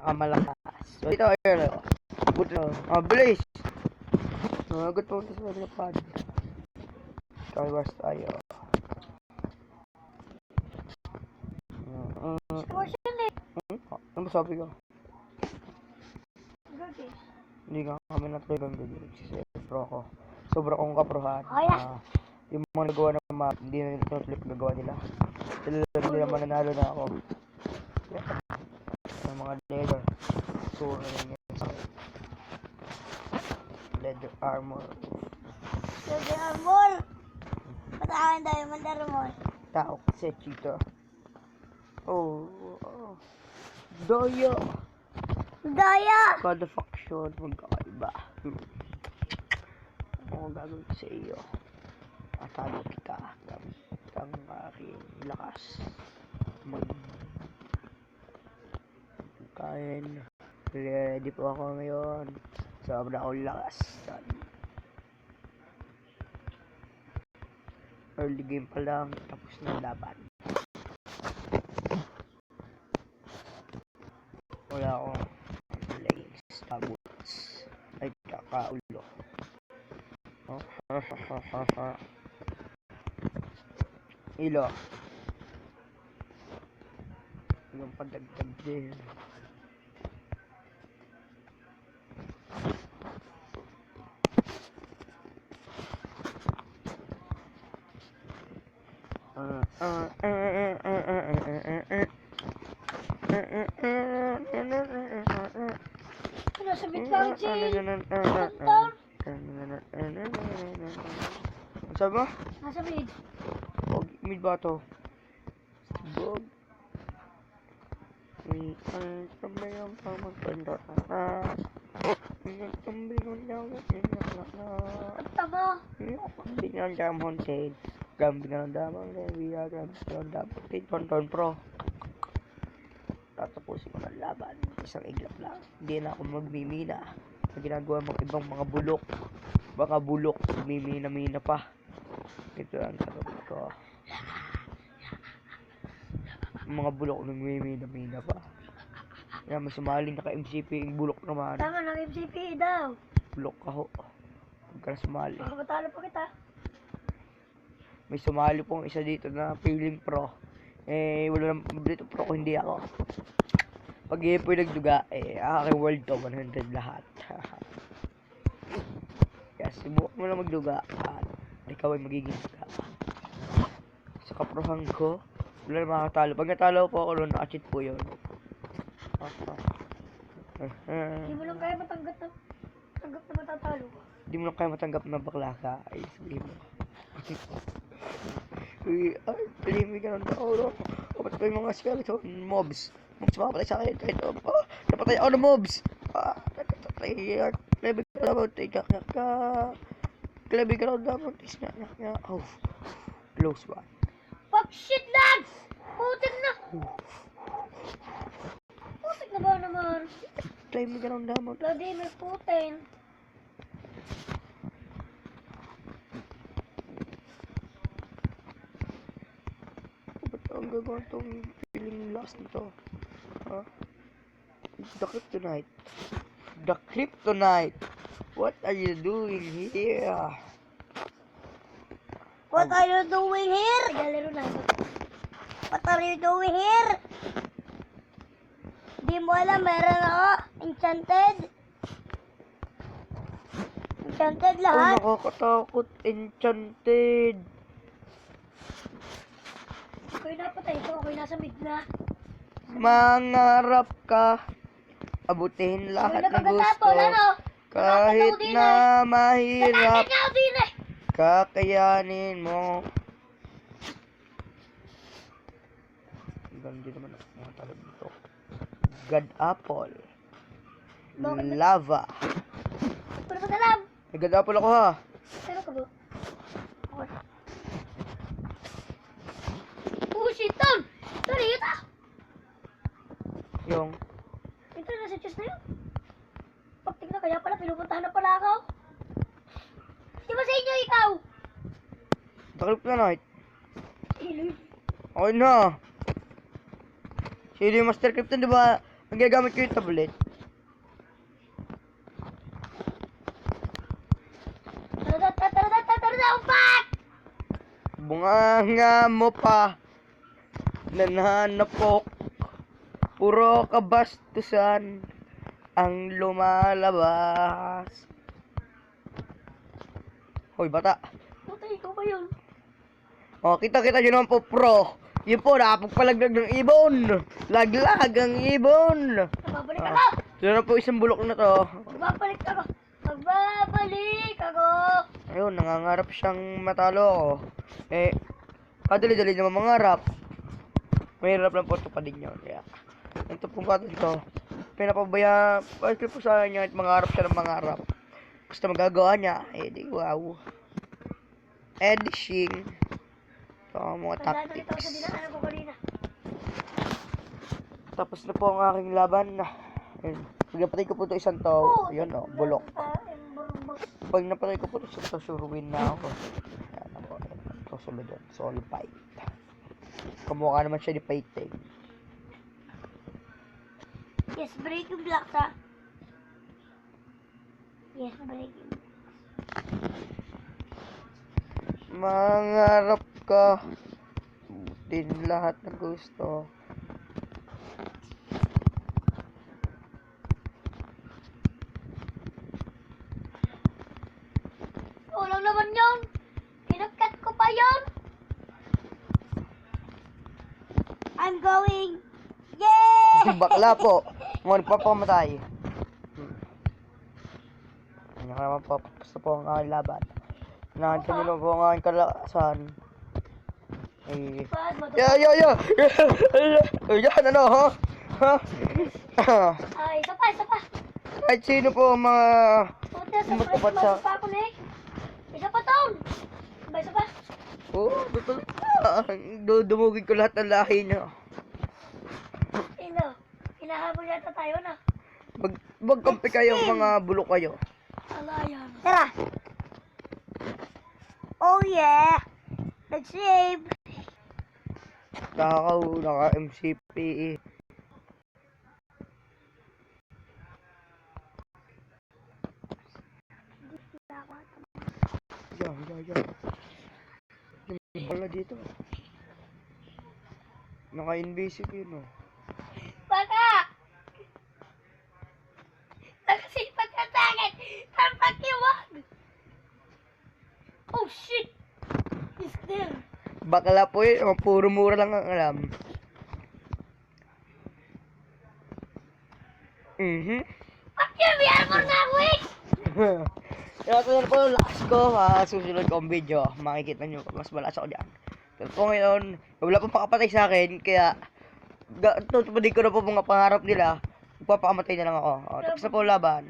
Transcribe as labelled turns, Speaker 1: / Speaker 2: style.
Speaker 1: Malakas. So, ito, ayun, buto. Bilis! Good po sa mga pad. Taiwas tayo. Ano sabi ko? Hindi ka kami natuloy ng video. Pro ko. Sobra kong kaprohan. Yung mga nagawa ng map, hindi na nito tuloy gagawa nila. Sila naman nanalo na ako. Yung mga leather. So, leather armor.
Speaker 2: Leather armor? Patakan tayo, leather armor.
Speaker 1: Tao kasi cheater. Daya!
Speaker 2: Daya!
Speaker 1: Kada faction, magkakaiba. Ako gagawin ko sa iyo. Atalo kita gamit ang aking lakas. Kain. Ready po ako ngayon. Sobra akong lakas. Early game pa lang. Tapos na laban. Wala akong legs. Tabuts. Ay, kakaulo. Ilo. Yung padagdag din.
Speaker 2: Nasa bit lang, Jay. Punta.
Speaker 1: Sabi mo?
Speaker 2: Nasa bit.
Speaker 1: Mid ba ito? Bog. Kambayang pamagpanda.
Speaker 2: At tama.
Speaker 1: Kambingan damon tail. Kambingan damon Levia. Kambingan damon tail. Tonton pro. Tatapusin ko ng laban. Isang iglap lang. Hindi na ako magmimina. Ginagawa mga ibang mga bulok. Baka bulok. Mimina-mina pa. Ito ang gagawin ko. Mga bulok nagmimina-mina pa. Yan, may sumaling naka-MCP yung bulok naman.
Speaker 2: Tama, naka-MCP daw.
Speaker 1: Bulok ka ho. Huwag ka na sumali.
Speaker 2: Makakatalo pa kita.
Speaker 1: May sumali pong isa dito na feeling pro. Wala naman dito pro ko, hindi ako. Pag po yung nagduga, aking world to 100 lahat. Kaya subukan mo lang magduga at ikaw ay magiging duga. Sa kaprohan ko, wala na makakatalo. Pag natalo po ako noon, naka-cheat po yun.
Speaker 2: Hindi mo lang kaya matanggap na matatalo ka.
Speaker 1: Hindi mo lang kaya matanggap na bakla ka. Ay, sabihin mo. Ay, palimi ka ng tao. Kapat ko yung mga skeleton mobs. Mobs makapatay sa akin. Kahit napatay ako ng mobs. Klebig ka naman. Klebig ka naman. Oh, close one.
Speaker 2: Fuck shit, lads! Putik na! Putik na ba naman?
Speaker 1: Klebig ka naman.
Speaker 2: Vladimir Putin.
Speaker 1: Ba't ang gagawin itong feeling last nito? The Kryptonite. The Kryptonite! What are you doing here?
Speaker 2: What are you doing here? Galero na. What are you doing here? Di mo alam, meron ako. Enchanted. Enchanted lahat.
Speaker 1: Oh, nakakatakot. Enchanted.
Speaker 2: Ako'y napatay ko. Ako'y nasa mid na.
Speaker 1: Mangarap ka. Abutin lahat ng gusto. Kahit na mahirap. Kakayanin mo. Ganda naman ako mga talab nito. God apple. Lava.
Speaker 2: Pero sa dalam.
Speaker 1: May God apple ako ha.
Speaker 2: Pero ka ba? Okay. Shit, Tom! Sorry, ito!
Speaker 1: Yung?
Speaker 2: Ito na sa chest na yun. Pagtig na kaya pala, pinupuntahan na pala ako. Di ba sa inyo ikaw?
Speaker 1: Takalip na night.
Speaker 2: Iloy.
Speaker 1: Okay na. Sino yung Master Krypton, di ba? Ang gagamit ko yung tablet.
Speaker 2: Upat!
Speaker 1: Bunganga mo pa. Nananapok. Puro kabastusan ang lumalabas. Hoy, bata.
Speaker 2: Putay, ikaw ba yun?
Speaker 1: O, kita-kita nyo naman po, pro. Yun po, nakapagpalaglag ng ibon. Laglag ang ibon.
Speaker 2: Magbabalik ako!
Speaker 1: Yun na po isang bulok na to.
Speaker 2: Magbabalik ako! Magbabalik ako!
Speaker 1: Ayun, nangangarap siyang matalo ako. Eh, kadali-dali naman mangarap. Mahirap lang po ito pa din yun. Kaya, ito pong katol ko. Pinapabaya, pwede po sa kanya at mangarap siya ng mangarap. Basta magagawa niya, eh di wow. Edishing. Ito ang mga
Speaker 2: Tandaan ulit ako sa
Speaker 1: tactics.
Speaker 2: dinaanan ko kanina.
Speaker 1: Tapos na po ang aking laban. Ayun. Pag napatay ko po ito isang to, yun o, bulok. Pag napatay ko po ito isang to, sure win na ako. Yan ako, susunod yun. Solo fight. Kamukha naman siya ni Payteng.
Speaker 2: Yes, breaking blocks ha. Yes, breaking.
Speaker 1: Mangarap ka. Din lahat ng gusto.
Speaker 2: Walang naman yun. Kinakat ko pa yun. I'm going. Yay!
Speaker 1: Bakla po. Ngunit pa pamatay. Ano ka naman po. Gusto po ang aking laban. Nakanta nyo na po ang aking kalakasan. Eh.
Speaker 2: Bad mo to.
Speaker 1: Yo! Yan ano ha? Ha?
Speaker 2: Ay, isa pa, isa pa.
Speaker 1: Kahit sino po ang mga
Speaker 2: Puta, sa
Speaker 1: Matapat
Speaker 2: press
Speaker 1: sa-
Speaker 2: pa ako na eh. Isa pa taon. Isa pa.
Speaker 1: totoo. Dudumugin ko lahat ng lahi nyo.
Speaker 2: Ino, hinahabol yata tayo na.
Speaker 1: Magkampi kayo mga bulok kayo.
Speaker 2: Alayan. Tara. Oh yeah. Let's save.
Speaker 1: Naka-MCP. Yan. Yung pala dito. Naka-invisible yun oh.
Speaker 2: Baka! Nakasipag ka sa akin! Tampakiwag! Oh shit! He's there!
Speaker 1: Bakla po yun. Oh, puro mura lang ang alam.
Speaker 2: Fuck you! May armor na ako eh!
Speaker 1: Kaya ito na po yung last ko. Susunod kong video. Makikita nyo. Mas malas ako dyan. Pero po ngayon, wala pong makapatay sa akin. Kaya, tutupadin ko na po mga pangarap nila. Magpapakamatay na lang ako. Tapos na po laban.